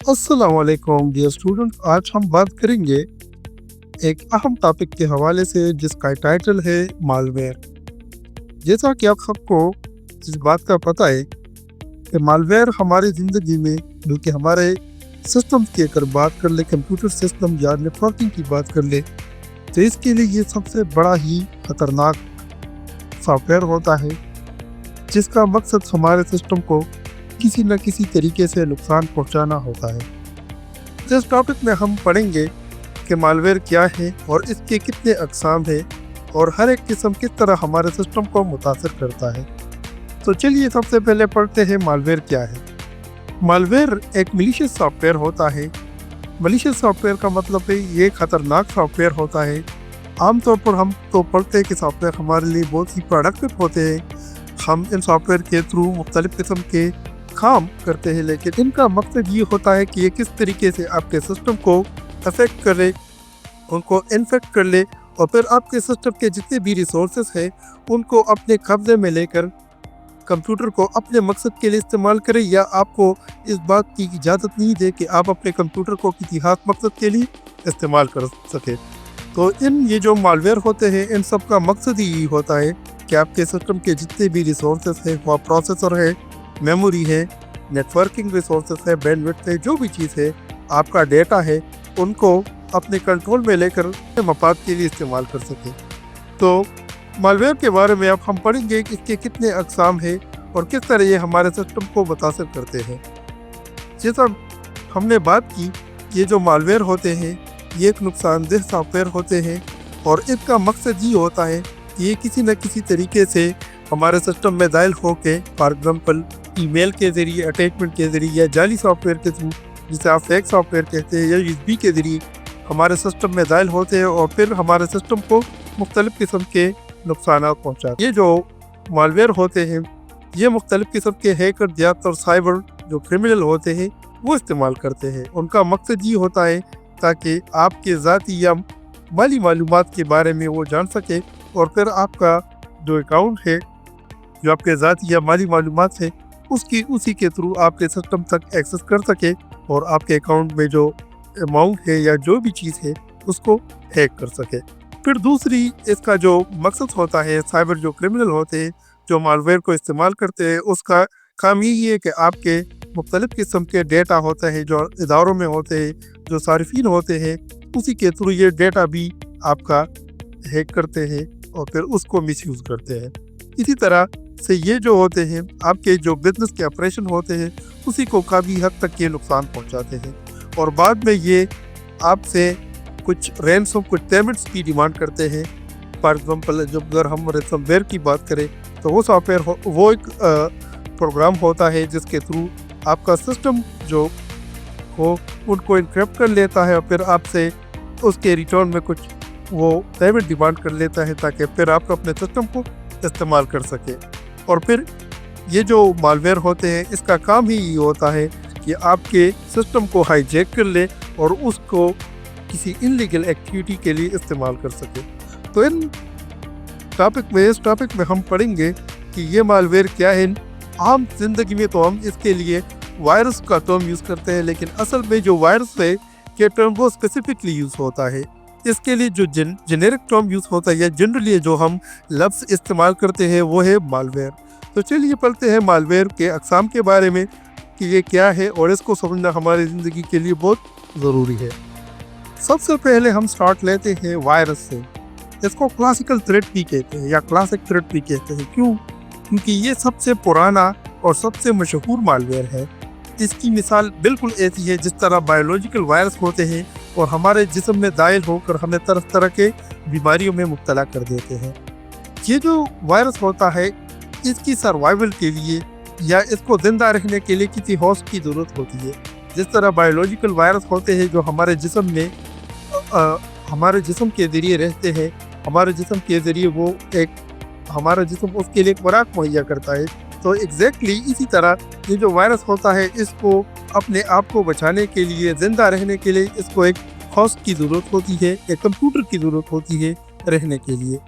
अस्सलाम वालेकुम dear student. आज हम बात करेंगे एक अहम टॉपिक के हवाले से जिसका टाइटल है मालवेयर। जैसा कि आप सबको इस बात का पता है कि मालवेयर हमारी ज़िंदगी में, बल्कि हमारे सिस्टम की अगर बात कर ले, कंप्यूटर सिस्टम या नेटवर्किंग की बात कर ले, तो इसके लिए ये सबसे बड़ा ही ख़तरनाक सॉफ्टवेयर होता है जिसका मकसद हमारे सिस्टम को किसी न किसी तरीके से नुकसान पहुंचाना होता है। तो इस टॉपिक में हम पढ़ेंगे कि मालवेयर क्या है और इसके कितने अक़साम हैं और हर एक किस्म किस तरह हमारे सिस्टम को मुतासिर करता है। तो चलिए सबसे पहले पढ़ते हैं मालवेयर क्या है। मालवेयर एक मलिशियस सॉफ्टवेयर होता है। मलिशियस सॉफ्टवेयर का मतलब है ये ख़तरनाक सॉफ्टवेयर होता है। आमतौर पर हम तो पढ़ते हैं कि सॉफ्टवेयर हमारे लिए बहुत ही प्रोडक्टिव होते हैं, हम इन सॉफ्टवेयर के थ्रू मुख्तलिफ़ किस्म के काम करते हैं, लेकिन इनका मकसद ये होता है कि ये किस तरीके से आपके सिस्टम को अफेक्ट करे, उनको इन्फेक्ट कर ले और फिर आपके सिस्टम के जितने भी रिसोर्सेज हैं उनको अपने कब्जे में लेकर कंप्यूटर को अपने मकसद के लिए इस्तेमाल करे, या आपको इस बात की इजाज़त नहीं दे कि आप अपने कंप्यूटर को किसी खास मकसद के लिए इस्तेमाल कर सके। तो ये जो मालवेयर होते हैं इन सब का मकसद ही यही होता है कि आपके सिस्टम के जितने भी रिसोर्सेज हैं, वह प्रोसेसर है, मेमोरी है, नेटवर्किंग रिसोर्सेज है, बैंडविड्थ है, जो भी चीज़ है, आपका डेटा है, उनको अपने कंट्रोल में लेकर मफाद के लिए इस्तेमाल कर सके। तो मालवेयर के बारे में अब हम पढ़ेंगे कि इसके कितने अक़साम हैं और किस तरह ये हमारे सिस्टम को मुतासिर करते हैं। जैसा हमने बात की, ये जो मालवेयर होते हैं ये एक नुकसानदेह सॉफ्टवेयर होते हैं और इसका मकसद ये होता है कि ये किसी न किसी तरीके से हमारे सिस्टम में दाखिल होके, फॉर एग्ज़ाम्पल ईमेल के ज़रिए, अटैचमेंट के ज़रिए या जाली सॉफ्टवेयर के थ्रू, जिसे आप फेक सॉफ्टवेयर कहते हैं, या यूएसबी के ज़रिए हमारे सिस्टम में दाखिल होते हैं और फिर हमारे सिस्टम को मुख्तलिफ़ किस्म के नुकसान पहुँचाते हैं। ये जो मालवेयर होते हैं ये मुख्तलिफ़ किस्म के हैकर, ज़्यादातर साइबर जो क्रिमिनल होते हैं वो इस्तेमाल करते हैं। उनका मकसद ये होता है ताकि आपके ज़ाती या माली मालूमात के बारे में वो जान सके और फिर आपका जो अकाउंट है, जो आपके ज़ाती या माली मालूमात है, उसी के थ्रू आपके सिस्टम तक एक्सेस कर सके और आपके अकाउंट में जो अमाउंट है या जो भी चीज़ है उसको हैक कर सके। फिर दूसरी इसका जो मकसद होता है, साइबर जो क्रिमिनल होते हैं जो मालवेयर को इस्तेमाल करते हैं, उसका काम यही है कि आपके मुख्तलिफ़ किस्म के डेटा होते हैं जो इदारों में होते हैं, जो सारिफीन होते हैं, उसी के थ्रू ये डेटा भी आपका हैक करते हैं और फिर उसको मिसयूज़ करते हैं। इसी तरह से ये जो होते हैं आपके जो बिज़नेस के ऑपरेशन होते हैं उसी को काफ़ी हद तक ये नुकसान पहुंचाते हैं और बाद में ये आपसे कुछ रैंसम, कुछ पेमेंट्स की डिमांड करते हैं। फॉर एग्ज़ाम्पल जब अगर हम रैंसमवेयर की बात करें तो वो सॉफ्टवेयर वो एक प्रोग्राम होता है जिसके थ्रू आपका सिस्टम जो हो उनको इनक्रिप्ट कर लेता है और फिर आपसे उसके रिटर्न में कुछ वो पेमेंट डिमांड कर लेता है ताकि फिर आप अपने सिस्टम को इस्तेमाल कर सके। और फिर ये जो मालवेयर होते हैं इसका काम ही ये होता है कि आपके सिस्टम को हाईजैक कर ले और उसको किसी इनलीगल एक्टिविटी के लिए इस्तेमाल कर सके। तो इस टॉपिक में हम पढ़ेंगे कि ये मालवेयर क्या है। आम जिंदगी में तो हम इसके लिए वायरस का टर्म यूज़ करते हैं, लेकिन असल में जो वायरस है के टर्म वो स्पेसिफिकली यूज़ होता है। इसके लिए जो जेनेरिक टर्म यूज़ होता है या जनरली जो हम लफ्ज़ इस्तेमाल करते हैं वो है मालवेयर। तो चलिए पढ़ते हैं मालवेयर के अक़साम के बारे में कि ये क्या है और इसको समझना हमारी ज़िंदगी के लिए बहुत ज़रूरी है। सबसे पहले हम स्टार्ट लेते हैं वायरस से। इसको क्लासिकल थ्रेट भी कहते हैं या क्लासिक थ्रेट भी कहते हैं। क्यों? क्योंकि ये सबसे पुराना और सबसे मशहूर मालवेयर है। इसकी मिसाल बिल्कुल ऐसी है जिस तरह बायोलॉजिकल वायरस होते हैं और हमारे जिस्म में दाखिल होकर हमें तरह तरह के बीमारियों में मुब्तला कर देते हैं। ये जो वायरस होता है इसकी सर्वाइवल के लिए या इसको ज़िंदा रखने के लिए किसी होस्ट की ज़रूरत होती है। जिस तरह बायोलॉजिकल वायरस होते हैं जो हमारे जिस्म में हमारे जिस्म के ज़रिए रहते हैं, हमारे जिस्म के ज़रिए वो हमारा जिस्म उसके लिए खुराक मुहैया करता है। तो एग्जैक्टली इसी तरह ये जो वायरस होता है इसको अपने आप को बचाने के लिए, ज़िंदा रहने के लिए इसको एक होस्ट की ज़रूरत होती है, एक कंप्यूटर की ज़रूरत होती है रहने के लिए।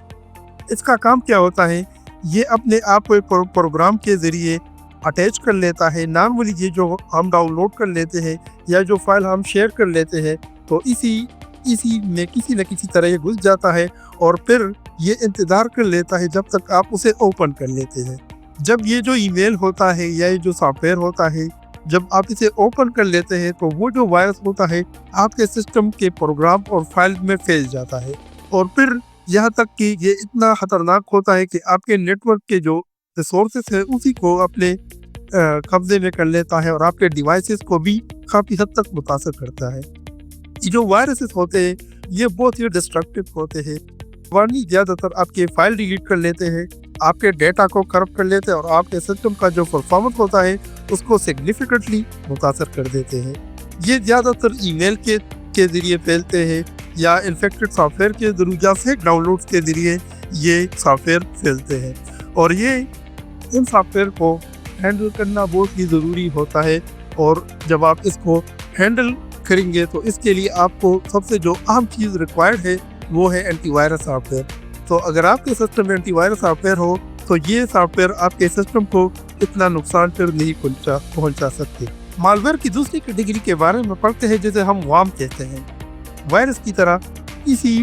इसका काम क्या होता है, ये अपने आप को एक प्रोग्राम के ज़रिए अटैच कर लेता है। नॉर्मली ये जो हम डाउनलोड कर लेते हैं या जो फाइल हम शेयर कर लेते हैं, तो इसी में किसी न किसी तरह ये घुस जाता है और फिर ये इंतज़ार कर लेता है जब तक आप उसे ओपन कर लेते हैं। जब ये जो ईमेल होता है या ये जो सॉफ्टवेयर होता है, जब आप इसे ओपन कर लेते हैं तो वो जो वायरस होता है आपके सिस्टम के प्रोग्राम और फाइल में फैल जाता है और फिर यहाँ तक कि ये इतना ख़तरनाक होता है कि आपके नेटवर्क के जो रिसोर्सेस है उसी को अपने कब्जे में कर लेता है और आपके डिवाइसेस को भी काफ़ी हद तक मुतासर करता है। ये जो वायरसेस होते हैं ये बहुत ही डिस्ट्रक्टिव होते हैं। वारनी ज़्यादातर आपके फाइल डिलीट कर लेते हैं, आपके डेटा को करप्ट कर लेते हैं और आपके सिस्टम का जो परफॉर्मेंस होता है उसको सिग्निफिकेंटली मुतासर कर देते हैं। ये ज़्यादातर ईमेल के ज़रिए फैलते हैं या इन्फेक्टेड सॉफ्टवेयर के ज़रिए या फेक डाउनलोड्स के ज़रिए ये सॉफ्टवेयर फैलते हैं और ये इन सॉफ्टवेयर को हैंडल करना बहुत ही ज़रूरी होता है। और जब आप इसको हैंडल करेंगे तो इसके लिए आपको सबसे जो अहम चीज़ रिक्वायर्ड है वो है एंटीवायरस सॉफ्टवेयर। तो अगर आपके सिस्टम में एंटीवायरस सॉफ्टवेयर हो तो ये सॉफ्टवेयर आपके सिस्टम को इतना नुकसान फिर नहीं पहुंचा सकते। मालवेयर की दूसरी कैटेगरी के बारे में पढ़ते हैं जिसे हम वार्म कहते हैं। वायरस की तरह इसी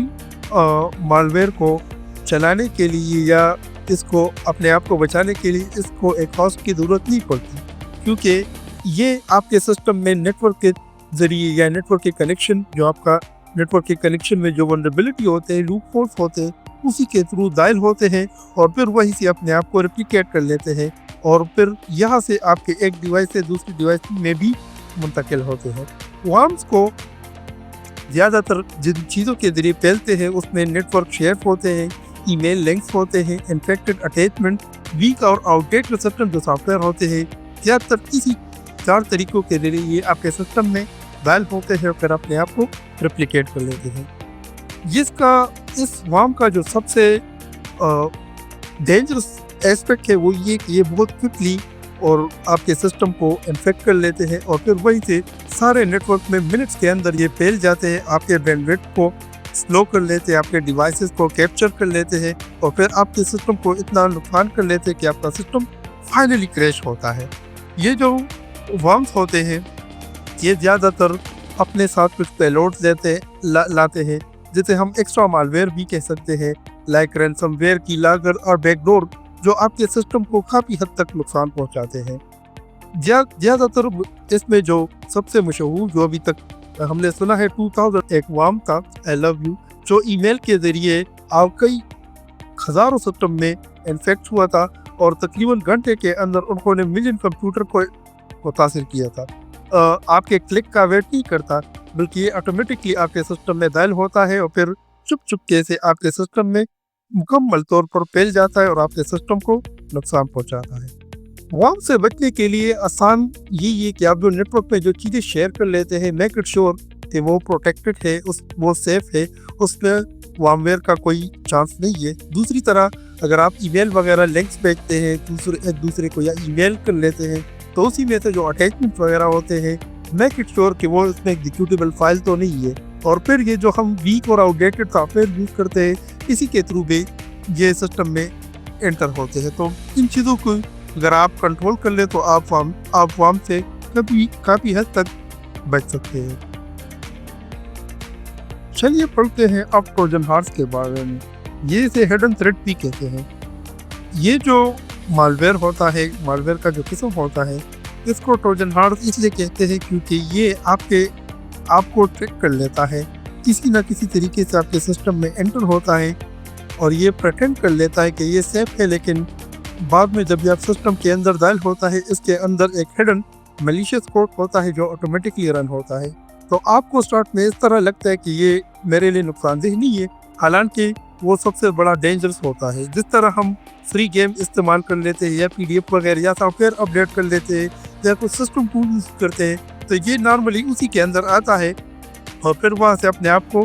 मालवेयर को चलाने के लिए या इसको अपने आप को बचाने के लिए इसको एक होस्ट की ज़रूरत नहीं पड़ती, क्योंकि ये आपके सिस्टम में नेटवर्क के ज़रिए या नेटवर्क के कनेक्शन जो आपका नेटवर्क के कनेक्शन में जो वल्नरेबिलिटी होते हैं, लूप होल्स होते हैं, उसी के थ्रू दायल होते हैं और फिर वहीं से अपने आप को रेप्लिकेट कर लेते हैं और फिर यहाँ से आपके एक डिवाइस से दूसरी डिवाइस में भी मुंतकिल होते हैं। वार्म्स को ज़्यादातर जिन चीज़ों के ज़रिए फैलते हैं उसमें नेटवर्क शेयर होते हैं, ईमेल लिंक्स होते हैं, इन्फेक्टेड अटैचमेंट, वीक और आउटडेटेड सिस्टम जो सॉफ्टवेयर होते हैं। ज़्यादातर इसी 4 तरीक़ों के ज़रिए ये आपके सिस्टम में दायल होते हैं और फिर अपने आप को रेप्लिकेट कर लेते हैं। इस वार्म का जो सबसे डेंजरस एस्पेक्ट है वो ये कि ये बहुत क्विकली और आपके सिस्टम को इन्फेक्ट कर लेते हैं और फिर वहीं से सारे नेटवर्क में मिनट्स के अंदर ये फैल जाते हैं, आपके बैंडविड्थ को स्लो कर लेते हैं, आपके डिवाइसेस को कैप्चर कर लेते हैं और फिर आपके सिस्टम को इतना नुकसान कर लेते हैं कि आपका सिस्टम फाइनली क्रैश होता है। ये जो वार्म्स होते हैं ये ज़्यादातर अपने साथ कुछ पेलोड्स लाते हैं जिसे हम एक्स्ट्रा मालवेयर भी कह सकते हैं, लाइक रैंसमवेयर की लागत और बैकडोर जो आपके सिस्टम को काफ़ी हद तक नुकसान पहुंचाते हैं। ज़्यादातर इसमें जो सबसे मशहूर जो अभी तक हमने सुना है 2000 एक वार्म था, आई लव यू, जो ईमेल के ज़रिए आप कई हज़ारों सिस्टम में इन्फेक्ट हुआ था और तकरीबन घंटे के अंदर उन्होंने मिलियन कंप्यूटर को मुतासिर किया था। आपके क्लिक का वेट नहीं करता बल्कि ये ऑटोमेटिकली आपके सिस्टम में दायल होता है और फिर चुपके से आपके सिस्टम में मुकम्मल तौर पर फैल जाता है और आपके सिस्टम को नुकसान पहुंचाता है। वार्म से बचने के लिए आसान यही है कि आप जो नेटवर्क में जो चीज़ें शेयर कर लेते हैं मेक इट श्योर कि वो प्रोटेक्टेड है, वो सेफ है, उसमें वार्मवेयर का कोई चांस नहीं है। दूसरी तरह अगर आप ईमेल वगैरह लिंक्स भेजते हैं एक दूसरे को या ईमेल कर लेते हैं तो उसी में से जो अटैचमेंट वगैरह होते हैं मेक इट श्योर कि वो इसमें एग्जीक्यूटेबल फाइल तो नहीं है। और फिर ये जो हम वीक और आउटडेटेड सॉफ्टवेयर यूज़ करते हैं इसी के थ्रू भी ये सिस्टम में एंटर होते हैं। तो इन चीज़ों को अगर आप कंट्रोल कर ले तो आप वार्म से काफ़ी हद तक बच सकते हैं। चलिए पढ़ते हैं अब ट्रोजन हॉर्स के बारे में। ये इसे हिडन थ्रेड भी कहते हैं। ये जो मालवेयर होता है, मालवेयर का जो किस्म होता है, इसको ट्रोजन हॉर्स इसलिए कहते हैं क्योंकि ये आपको ट्रिक कर लेता है, किसी न किसी तरीके से आपके सिस्टम में एंटर होता है और ये प्रिटेंड कर लेता है कि ये सेफ है, लेकिन बाद में जब ये आप सिस्टम के अंदर दाखिल होता है इसके अंदर एक हिडन मैलिशियस कोड होता है जो ऑटोमेटिकली रन होता है। तो आपको स्टार्ट में इस तरह लगता है कि ये मेरे लिए नुकसानदेह नहीं है, हालांकि वो सबसे बड़ा डेंजरस होता है। जिस तरह हम फ्री गेम इस्तेमाल कर लेते हैं या PDF वगैरह या सॉफ्टवेयर अपडेट कर लेते हैं या कुछ सिस्टम टूल यूज़ करते हैं तो ये नॉर्मली उसी के अंदर आता है और फिर वहाँ से अपने आप को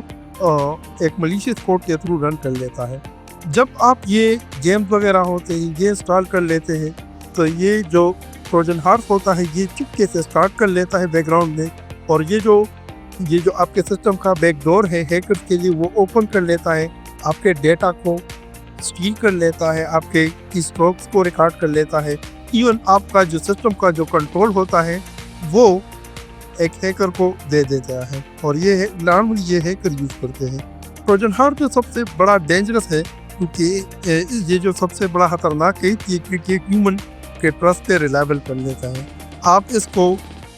एक मैलिशियस कोड के थ्रू रन कर लेता है। जब आप ये गेम्स वगैरह होते हैं ये इंस्टॉल कर लेते हैं तो ये जो ट्रोजन हॉर्स होता है ये चुपके से स्टार्ट कर लेता है बैकग्राउंड में और ये जो आपके सिस्टम का बैकडोर है हैकर्स के लिए वो ओपन कर लेता है, आपके डेटा को स्टील कर लेता है, आपके कीस्ट्रोक्स को रिकॉर्ड कर लेता है, इवन आपका जो सिस्टम का जो कंट्रोल होता है वो एक हैकर को दे देता है, और ये है नॉर्मली ये हैकर यूज़ करते हैं। ट्रोजन हॉर्स जो सबसे बड़ा डेंजरस है, क्योंकि ये जो सबसे बड़ा खतरनाक है ये क्योंकि ह्यूमन के ट्रस्ट पे रिलायबल कर लेता है। आप इसको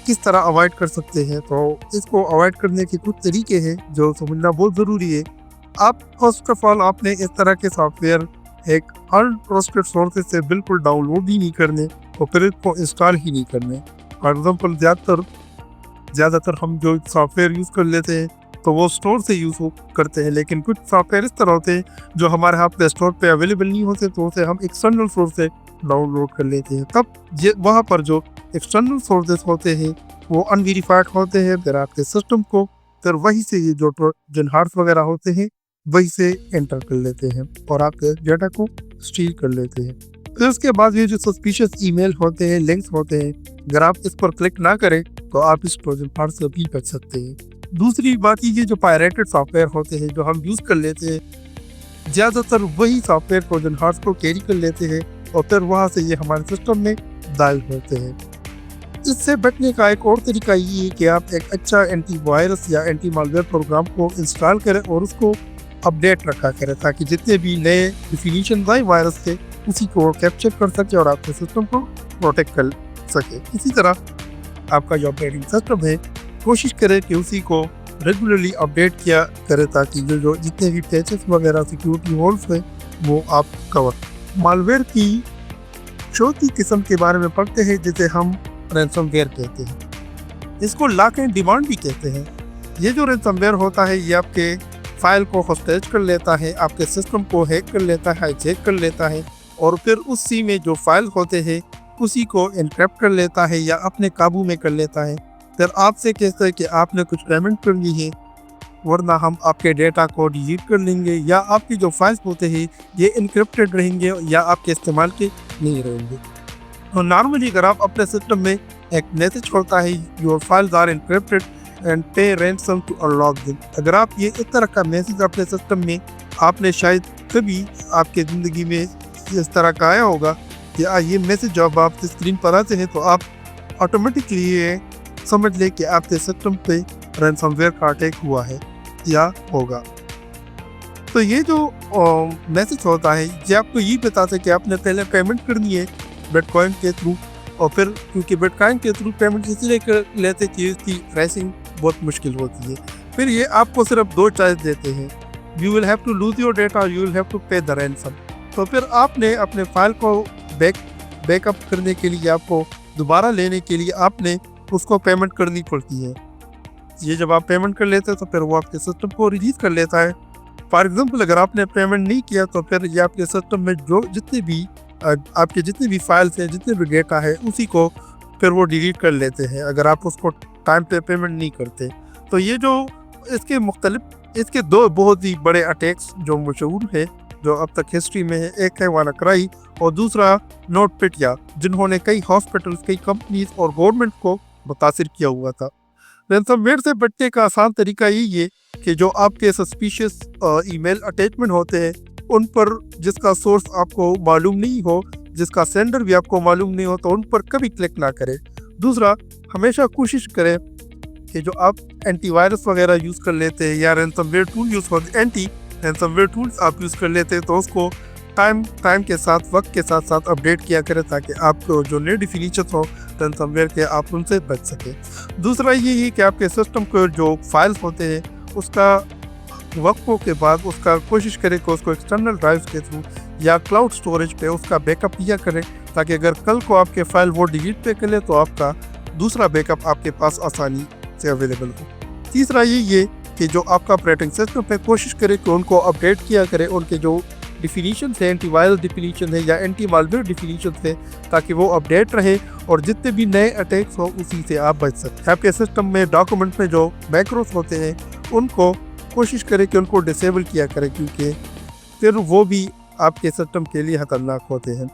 किस तरह अवॉइड कर सकते हैं? तो इसको अवॉइड करने के कुछ तरीके हैं जो समझना बहुत ज़रूरी है। आप फर्स्ट ऑफ ऑल आपने इस तरह के सॉफ्टवेयर एक अनट्रस्टेड सोर्सेज से बिल्कुल डाउनलोड ही नहीं करने और फिर इसको इंस्टॉल ही नहीं करने। फॉर एग्जाम्पल ज़्यादातर हम जो सॉफ्टवेयर यूज़ कर लेते हैं तो वो स्टोर से यूज़ करते हैं, लेकिन कुछ सॉफ्टवेयर इस तरह होते हैं जो हमारे यहाँ प्ले स्टोर पे अवेलेबल नहीं होते, तो उसे हम एक्सटर्नल सोर्स से डाउनलोड कर लेते हैं। तब वहाँ पर जो एक्सटर्नल सोर्सेज होते हैं वो अनवेरीफाइड होते हैं, फिर आपके सिस्टम को फिर वही से ये जो ट्रोजन हॉर्स वगैरह होते हैं वही से एंटर कर लेते हैं और आपके डाटा को स्टील कर लेते हैं। फिर उसके बाद ये जो सस्पिशियस ईमेल होते हैं, लिंक्स होते हैं, अगर आप इस पर क्लिक ना करें तो आप इस ट्रोजन हॉर्स से भी बच सकते हैं। दूसरी बात ये जो पायरेटेड सॉफ्टवेयर होते हैं जो हम यूज़ कर लेते हैं, ज़्यादातर वही सॉफ्टवेयर ट्रोजन हॉर्स को कैरी कर लेते हैं और फिर वहाँ से ये हमारे सिस्टम में दाखिल होते हैं। इससे बचने का एक और तरीका ये है कि आप एक अच्छा एंटी वायरस या एंटी मालवेयर प्रोग्राम को इंस्टॉल करें और उसको अपडेट रखा करें, ताकि जितने भी नए डिफिनीशन आए वायरस के उसी को कैप्चर कर सके और आपके सिस्टम को प्रोटेक्ट कर सके। इसी तरह आपका जो ऑपरेटिंग सिस्टम है कोशिश करें कि उसी को रेगुलरली अपडेट किया करें, ताकि जो जितने भी पैचेस वगैरह सिक्योरिटी होल्स हैं वो आप कवर। मालवेयर की चौथी किस्म के बारे में पढ़ते हैं जिसे हम रैंसमवेयर कहते हैं। इसको लॉक एंड डिमांड भी कहते हैं। ये जो रैंसमवेयर होता है ये आपके फाइल को होस्टेज कर लेता है, आपके सिस्टम को हैक कर लेता है, चेक कर लेता है और फिर उसी में जो फाइल होते हैं उसी को एनक्रिप्ट कर लेता है या अपने काबू में कर लेता है। फिर आपसे कहता है कि आपने कुछ पेमेंट कर ली है, वरना हम आपके डेटा को डिलीट कर लेंगे, या आपकी जो फाइल्स होते हैं ये इनक्रिप्टेड रहेंगे या आपके इस्तेमाल के नहीं रहेंगे। तो नॉर्मली अगर आप अपने सिस्टम में एक मैसेज होता है your files are encrypted and pay ransom to unlock them, अगर आप ये इस तरह का मैसेज अपने सिस्टम में आपने शायद कभी आपके ज़िंदगी में इस तरह का आया होगा कि ये मैसेज जब आप स्क्रीन पर आते हैं तो आप ऑटोमेटिकली ये समझ लें कि आपके सिस्टम पे रैंसमवेयर का अटैक हुआ है या होगा। तो ये जो मैसेज होता है ये आपको ये बताता है कि आपने पहले पेमेंट करनी है बिटकॉइन के थ्रू, और फिर क्योंकि बिटकॉइन के थ्रू पेमेंट इसलिए कर लेते कि इसकी ट्रेसिंग बहुत मुश्किल होती है। फिर ये आपको सिर्फ दो चॉइस देते हैं, you will have to lose your data, you will have to pay the ransom. तो फिर आपने अपने फाइल को बैकअप करने के लिए, आपको दोबारा लेने के लिए आपने उसको पेमेंट करनी पड़ती है। ये जब आप पेमेंट कर लेते हैं तो फिर वो आपके सिस्टम को रिलीज कर लेता है। फॉर एग्जांपल अगर आपने पेमेंट नहीं किया तो फिर ये आपके सिस्टम में जो आपके जितने भी फाइल्स हैं, जितने भी डेटा है, उसी को फिर वो डिलीट कर लेते हैं अगर आप उसको टाइम पे पेमेंट नहीं करते। तो ये जो इसके दो बहुत ही बड़े अटैक्स जो मशहूर है जो अब तक हिस्ट्री में है, एक है वानाक्राई और दूसरा नोटपेडिया, जिन्होंने कई हॉस्पिटल्स, कई कंपनीज और गवर्नमेंट को मुतासिर किया हुआ था। रैंसमवेयर से बचने का आसान तरीका यही है कि जो आपके सस्पिशियस ईमेल अटैचमेंट होते हैं उन पर जिसका सोर्स आपको मालूम नहीं हो, जिसका सेंडर भी आपको मालूम नहीं हो, तो उन पर कभी क्लिक ना करें। दूसरा, हमेशा कोशिश करें कि जो आप एंटीवायरस वगैरह यूज़ कर लेते हैं या रैंसमवेयर टूल यूज़ होते एंटी रैंसमवेयर टूल्स आप यूज़ कर लेते हैं तो उसको टाइम के साथ, वक्त के साथ साथ अपडेट किया करें ताकि आपको जो नए डिफिनीशन हो रैंसमवेयर के आप उनसे बच सकें। दूसरा ये है कि आपके सिस्टम को जो फाइल्स होते हैं उसका वक्फों के बाद उसका कोशिश करें कि उसको एक्सटर्नल ड्राइव के थ्रू या क्लाउड स्टोरेज पे उसका बैकअप किया करें, ताकि अगर कल को आपके फाइल वो डिलीट पे कर ले तो आपका दूसरा बैकअप आपके पास आसानी से अवेलेबल हो। तीसरा ये कि जो आपका ऑपरेटिंग सिस्टम पे कोशिश करें कि उनको अपडेट किया करें, उनके जो डिफिनीशन है, एंटीवायरस डिफिनीशन है या एंटी मालवेयर डिफिनीशन है, ताकि वो अपडेट रहे और जितने भी नए अटैक्स हो उसी से आप बच सकते। आपके सिस्टम में डॉक्यूमेंट में जो मैक्रोस होते हैं उनको कोशिश करें कि उनको डिसेबल किया करें, क्योंकि फिर वो भी आपके सिस्टम के लिए खतरनाक होते हैं।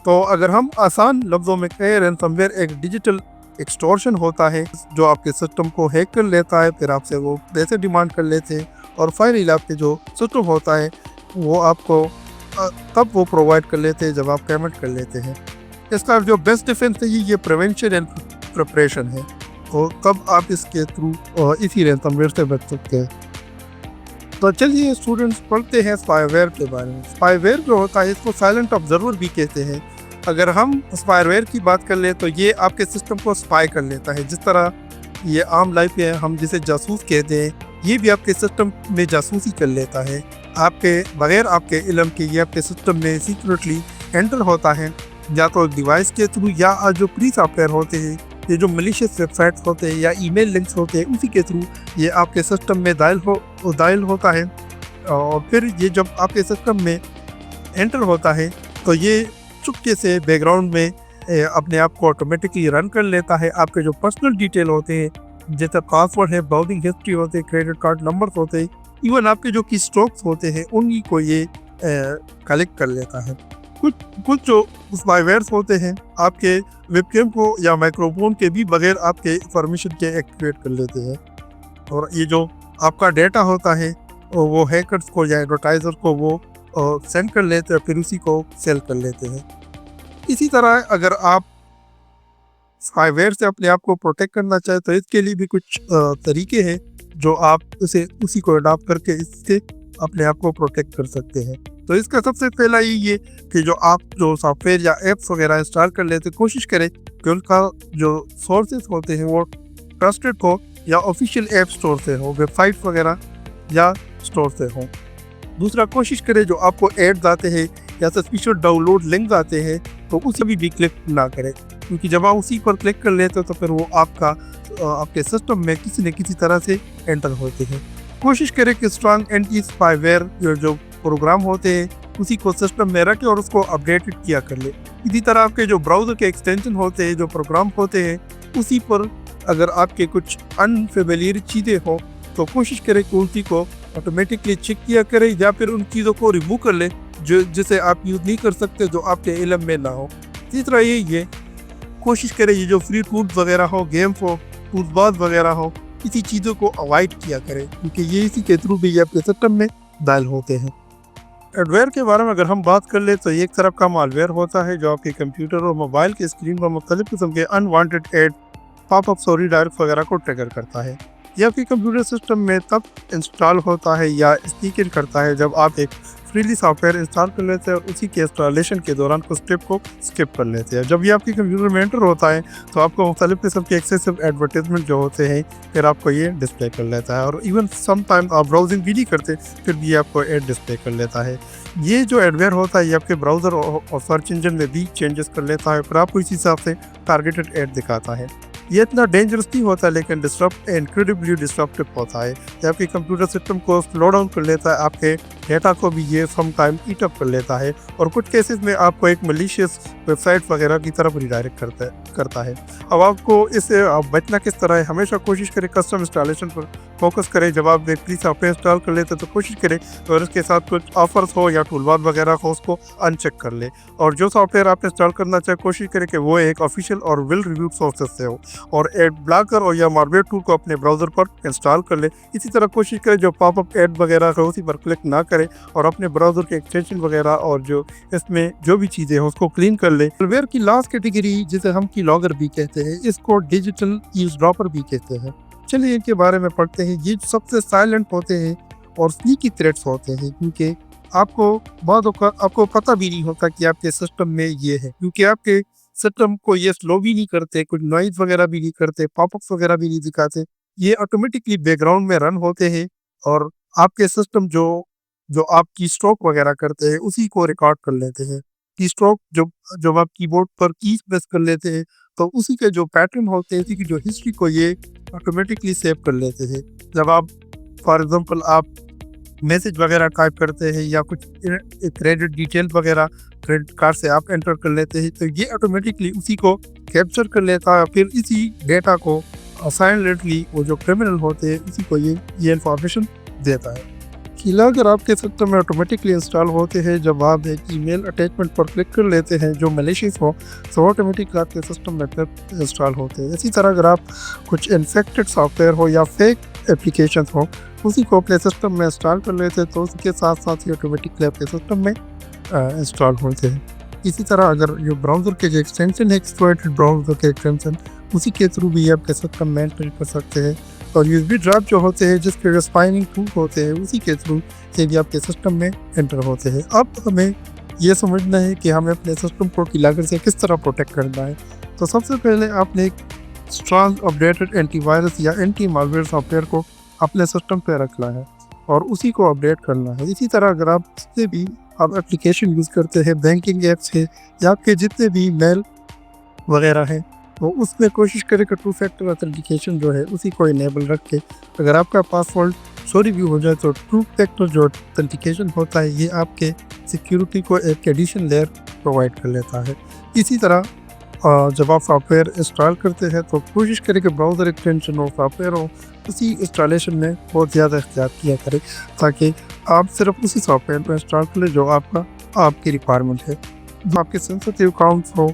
तो अगर हम आसान लफ्ज़ों में कहें, रैंसमवेयर एक डिजिटल एक्सटॉर्शन होता है जो आपके सिस्टम को हैक कर लेता है, फिर आपसे वो पैसे डिमांड कर लेते हैं और फाइनली आपके जो सिस्टम होता है वो आपको तब वो प्रोवाइड कर लेते हैं जब आप पेमेंट कर लेते हैं। اس کا جو بیسٹ ڈیفینس ہے یہ پریونشن اینڈ پریپریشن ہے، اور کب آپ اس کے تھرو اسی رینسم ویئر سے بچ سکتے ہیں۔ تو چلیے اسٹوڈنٹس پڑھتے ہیں اسپائی ویئر کے بارے میں۔ اسپائی ویئر جو ہوتا ہے اس کو سائلنٹ آبزرور بھی کہتے ہیں۔ اگر ہم اسپائی ویئر کی بات کر لیں تو یہ آپ کے سسٹم کو اسپائی کر لیتا ہے، جس طرح یہ عام لائف میں ہم جسے جاسوس کہتے ہیں، یہ بھی آپ کے سسٹم میں جاسوسی کر لیتا ہے آپ کے بغیر آپ کے علم کے۔ یہ آپ کے سسٹم میں سیکریٹلی انٹر ہوتا ہے، یا تو ڈیوائس کے تھرو یا جو پری سافٹ ویئر ہوتے ہیں، یہ جو ملیشیس ویب سائٹس ہوتے ہیں یا ای میل لنکس ہوتے ہیں، اسی کے تھرو یہ آپ کے سسٹم میں داخل ہوتا ہے، اور پھر یہ جب آپ کے سسٹم میں انٹر ہوتا ہے تو یہ چپکے سے بیک گراؤنڈ میں اپنے آپ کو آٹومیٹکلی رن کر لیتا ہے۔ آپ کے جو پرسنل ڈیٹیل ہوتے ہیں، جیسے پاسورڈ ہے، براؤزنگ ہسٹری ہوتے ہیں، کریڈٹ کارڈ نمبر ہوتے ہیں، ایون آپ کے جو کی اسٹروکس ہوتے ہیں، انہی کو یہ کلیکٹ کر لیتا ہے۔ کچھ جو اسپائی ویئرس ہوتے ہیں آپ کے ویب کیم کو یا مائکروفون کے بھی بغیر آپ کے انفارمیشن کے ایکٹیویٹ کر لیتے ہیں، اور یہ جو آپ کا ڈیٹا ہوتا ہے وہ ہیکرز کو یا ایڈورٹائزر کو وہ سینڈ کر لیتے ہیں، پھر اسی کو سیل کر لیتے ہیں۔ اسی طرح اگر آپ اسپائی ویئر سے اپنے آپ کو پروٹیکٹ کرنا چاہیں تو اس کے لیے بھی کچھ طریقے ہیں جو آپ اسی کو اڈاپٹ کر کے اس سے اپنے آپ کو پروٹیکٹ کر سکتے ہیں۔ تو اس کا سب سے پہلا یہ کہ جو آپ جو سافٹ ویئر یا ایپس وغیرہ انسٹال کر لیتے، کوشش کریں کہ ان کا جو سورسز ہوتے ہیں وہ ٹرسٹڈ ہو یا آفیشیل ایپ اسٹور سے ہو، ویب سائٹ وغیرہ یا اسٹور سے ہوں۔ دوسرا، کوشش کریں جو آپ کو ایڈز آتے ہیں یا سسپیشس ڈاؤن لوڈ لنکس آتے ہیں تو اسے بھی کلک نہ کریں، کیونکہ جب آپ اسی پر کلک کر لیتے تو پھر وہ آپ کے سسٹم میں کسی نہ کسی طرح سے انٹر ہوتے ہیں۔ کوشش کریں کہ اسٹرانگ اینٹی اسپائی ویئر جو پروگرام ہوتے ہیں اسی کو سسٹم میں رکھیں اور اس کو اپڈیٹڈ کیا کر لیں۔ اسی طرح آپ کے جو براؤزر کے ایکسٹینشن ہوتے ہیں، جو پروگرام ہوتے ہیں، اسی پر اگر آپ کے کچھ انفیملیئر چیزیں ہوں تو کوشش کریں کہ اسی کو آٹومیٹکلی چیک کیا کریں، یا پھر ان چیزوں کو ریموو کر لیں جسے آپ یوز نہیں کر سکتے، جو آپ کے علم میں نہ ہو۔ اسی طرح یہ کوشش کریں یہ جو فری ٹولز وغیرہ ہو، گیمز ہو، ٹولز باز وغیرہ ہو، اسی چیزوں کو اوائڈ کیا کریں، کیونکہ یہ اسی کے تھرو بھی یہ آپ کے سسٹم میں داخل ہوتے ہیں۔ ایڈ ویئر کے بارے میں اگر ہم بات کر لیں تو یہ ایک طرح کا مال ویئر ہوتا ہے جو آپ کے کمپیوٹر اور موبائل کے اسکرین پر مختلف قسم کے انوانٹڈ ایڈ، پاپ اپس اور ریڈائریکٹ وغیرہ کو ٹریگر کرتا ہے۔ یہ آپ کے کمپیوٹر سسٹم میں تب انسٹال ہوتا ہے یا اسنیک ان کرتا ہے جب آپ ایک فریلی سافٹ ویئر انسٹال کر لیتے ہیں اور اسی کے انسٹالیشن کے دوران کچھ اسٹیپ کو اسکپ کر لیتے ہیں۔ جب یہ آپ کے کمپیوٹر میں انٹر ہوتا ہے تو آپ کو مختلف قسم کے ایکسیسو ایڈورٹائزمنٹ جو ہوتے ہیں پھر آپ کو یہ ڈسپلے کر لیتا ہے، اور ایون سم ٹائم آپ براؤزنگ بھی نہیں کرتے پھر بھی آپ کو ایڈ ڈسپلے کر لیتا ہے۔ یہ جو ایڈ ویئر ہوتا ہے یہ آپ کے براؤزر اور سرچ انجن میں بھی چینجز کر لیتا ہے، پھر آپ کو اسی حساب سے ٹارگیٹڈ ایڈ دکھاتا ہے۔ یہ اتنا ڈینجرس نہیں ہوتا لیکن انکریڈبلی ڈسٹرپٹیو ہوتا ہے۔ یہ آپ کے کمپیوٹر سسٹم کو سلو ڈاؤن کر لیتا ہے، آپ کے ڈیٹا کو بھی یہ سم ٹائم ایٹ اپ کر لیتا ہے، اور کچھ کیسز میں آپ کو ایک ملیشیس ویب سائٹ وغیرہ کی طرف ریڈائریکٹ کرتا ہے۔ اب آپ کو اس سے بچنا کس طرح ہے؟ ہمیشہ کوشش کریں کسٹم انسٹالیشن پر فوکس کریں۔ جب آپ ایک پلیز سافٹ ویئر انسٹال کر لیتے تو کوشش کریں اور اس کے ساتھ کچھ آفرز ہو یا ٹول بار وغیرہ ہو اس کو ان چیک کر لیں، اور جو سافٹ ویئر آپ انسٹال کرنا چاہیں کوشش کریں کہ وہ ایک آفیشیل اور ویل ریویوڈ سورسز سے ہو، اور ایڈ بلاکر اور یا ماربیٹ ٹول کو اپنے براؤزر پر انسٹال کر لیں۔ اسی طرح کوشش کریں جو پاپ اپ ایڈ وغیرہ ہے اسی پر کلک نہ کریں، اور اپنے براؤزر کے ایکسٹینشن وغیرہ اور جو اس میں جو بھی چیزیں ہیں اس کو کلین کر لیں۔ مال ویئر کی لاسٹ کیٹیگری جسے ہم کی لاگر بھی کہتے ہیں، اس کو ڈیجیٹل ایوز ڈراپر بھی کہتے ہیں۔ چلیے ان کے بارے میں پڑھتے ہیں۔ یہ سب سے سائلنٹ ہوتے ہیں اور سنیکی تھریٹس ہوتے ہیں، کیونکہ آپ کو بعض اوقات آپ کو پتہ بھی نہیں ہوتا کہ آپ کے سسٹم میں یہ ہے، کیونکہ آپ کے سسٹم کو یہ سلو بھی نہیں کرتے، کچھ نوائز وغیرہ بھی نہیں کرتے، پاپ اپس وغیرہ بھی نہیں دکھاتے، یہ آٹومیٹکلی بیک گراؤنڈ میں رن ہوتے ہیں، اور آپ کے سسٹم جو آپ کی اسٹروک وغیرہ کرتے ہیں اسی کو ریکارڈ کر لیتے ہیں۔ کی اسٹروک جب آپ کی بورڈ پر کیز پریس کر لیتے ہیں تو اسی کے جو پیٹرن ہوتے ہیں، اسی کی جو ہسٹری کو یہ آٹومیٹکلی سیو کر لیتے ہیں۔ جب آپ فار ایگزامپل آپ میسج وغیرہ ٹائپ کرتے ہیں یا کچھ کریڈٹ ڈیٹیل وغیرہ کریڈٹ کارڈ سے آپ انٹر کر لیتے ہیں تو یہ آٹومیٹکلی اسی کو کیپچر کر لیتا ہے، پھر اسی ڈیٹا کو سائلنٹلی وہ جو کرمنل ہوتے ہیں اسی کو یہ انفارمیشن دیتا ہے۔ اگر آپ کے سسٹم میں آٹومیٹکلی انسٹال ہوتے ہیں جب آپ ایک ای میل اٹیچمنٹ پر کلک کر لیتے ہیں جو میلیشیس ہو تو آٹومیٹکلی آپ کے سسٹم میں انسٹال ہوتے ہیں۔ اسی طرح اگر آپ کچھ انفیکٹڈ سافٹ ویئر ہو یا فیک اپلیکیشنز ہو اسی کو اپنے سسٹم میں انسٹال کر لیتے ہیں تو اس کے ساتھ ساتھ ہی آٹومیٹکلی آپ کے سسٹم میں انسٹال ہوتے ہیں۔ इसी तरह अगर जो ब्राउज़र के जो एक्सटेंशन है, एक्सप्लॉइटेड ब्राउज़र के एक्सटेंशन, उसी के थ्रू भी आपके सिस्टम में एंटर कर सकते हैं। और यूएसबी ड्राइव जो होते हैं, जिसके जो स्पाइनिंग टूल होते हैं, उसी के थ्रू से भी आपके सिस्टम में एंटर होते हैं। अब हमें ये समझना है कि हमें अपने सिस्टम को कीलॉगर से किस तरह प्रोटेक्ट करना है। तो सबसे पहले आपने एक स्ट्रॉन्ग अपडेटेड एंटीवायरस या एंटी मालवेयर सॉफ्टवेयर को अपने सिस्टम पे रखना है और उसी को अपडेट करना है। इसी तरह अगर आप जितने भी आप एप्लीकेशन यूज़ करते हैं, बैंकिंग ऐप्स है या आपके जितने भी मेल वगैरह हैं, तो उसमें कोशिश करें कि टू फैक्टर ऑथेंटिकेशन जो है उसी को इनेबल रख के, अगर आपका पासवर्ड चोरी भी हो जाए तो टू फैक्टर जो ऑथेंटिकेशन होता है ये आपके सिक्योरिटी को एक एडिशन लेयर प्रोवाइड कर लेता है। इसी तरह जब आप सॉफ्टवेयर इंस्टॉल करते हैं तो कोशिश करें कि ब्राउज़र एक्सटेंशन हो, सॉफ्टवेयर हो, उसी इंस्टॉलेशन में बहुत ज़्यादा एहतियात किया करें ताकि आप सिर्फ उसी सॉफ्टवेयर को इंस्टॉल करें जो आपकी रिक्वायरमेंट है। जो आपके सेंसिटिव अकाउंट्स हो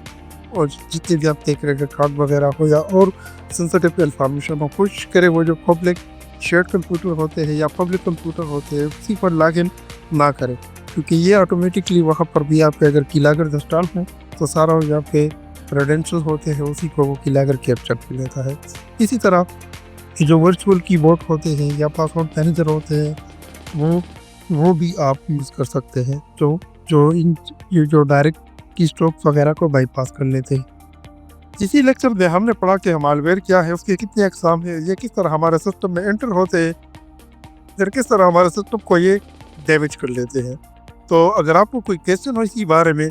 और जितने भी आपके क्रेडिट कार्ड वगैरह हो या और सेंसिटिव इंफॉर्मेशन हो, कोशिश करें वो जो पब्लिक शेयर्ड कंप्यूटर होते हैं या पब्लिक कंप्यूटर होते हैं उसी पर लॉगिन ना करें, क्योंकि ये ऑटोमेटिकली वहाँ पर भी आपके अगर कीलॉगर इंस्टॉल हो तो सारा जो आपके क्रेडेंशियल होते हैं उसी को वो कीलॉगर कैप्चर कर लेता है। इसी तरह जो वर्चुअल कीबोर्ड होते हैं या पासवर्ड मैनेजर होते हैं वो भी आप यूज़ कर सकते हैं ये जो डायरेक्ट की स्ट्रोक्स वगैरह को बाईपास कर लेते हैं। इसी लेक्चर में हमने पढ़ा कि मालवेयर क्या है, उसके कितने अक़साम हैं, ये किस तरह हमारे सिस्टम में एंटर होते हैं, फिर किस तरह हमारे सिस्टम को ये डैमेज कर लेते हैं। तो अगर आपको कोई क्वेश्चन हो इसी बारे में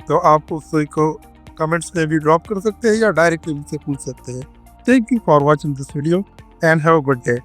तो आप उसको कमेंट्स में भी ड्रॉप कर सकते हैं या डायरेक्टली मुझसे पूछ सकते हैं। Thank you for watching this video and have a good day.